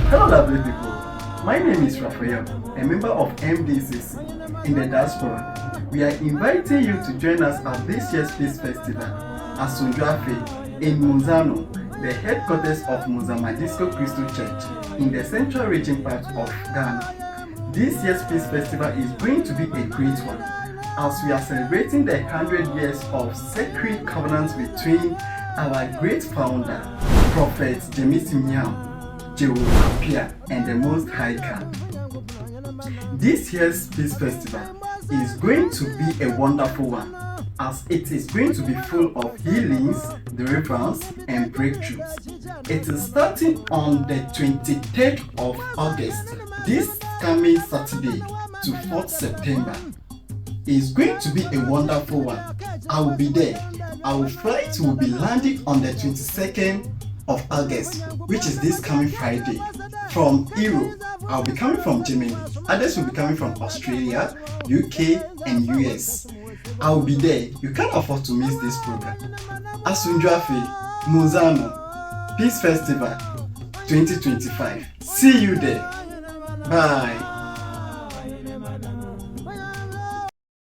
Hello lovely people, my name is Raphael, a member of MDCC in the Diaspora. We are inviting you to join us at this year's Peace Festival, Asomdwee Afe in Musama, the headquarters of Musama Christo Church in the central region part of Ghana. This year's Peace Festival is going to be a great one, as we are celebrating the 100 years of sacred covenants between our great founder, Prophet Jemisimiam, Jehovah, and the Most High God. This year's Peace Festival is going to be a wonderful one, as it is going to be full of healings, deliverance, and breakthroughs. It is starting on the 23rd of August, this coming Saturday to 4th September. It's going to be a wonderful one. I will be there. Our flight will be landing on the 22nd of August, which is this coming Friday, from Europe. I'll be coming from Germany. Others will be coming from Australia, UK, and US. I will be there. You can't afford to miss this program. Asomdwee Afe, Musama, Peace Festival 2025. See you there. Bye.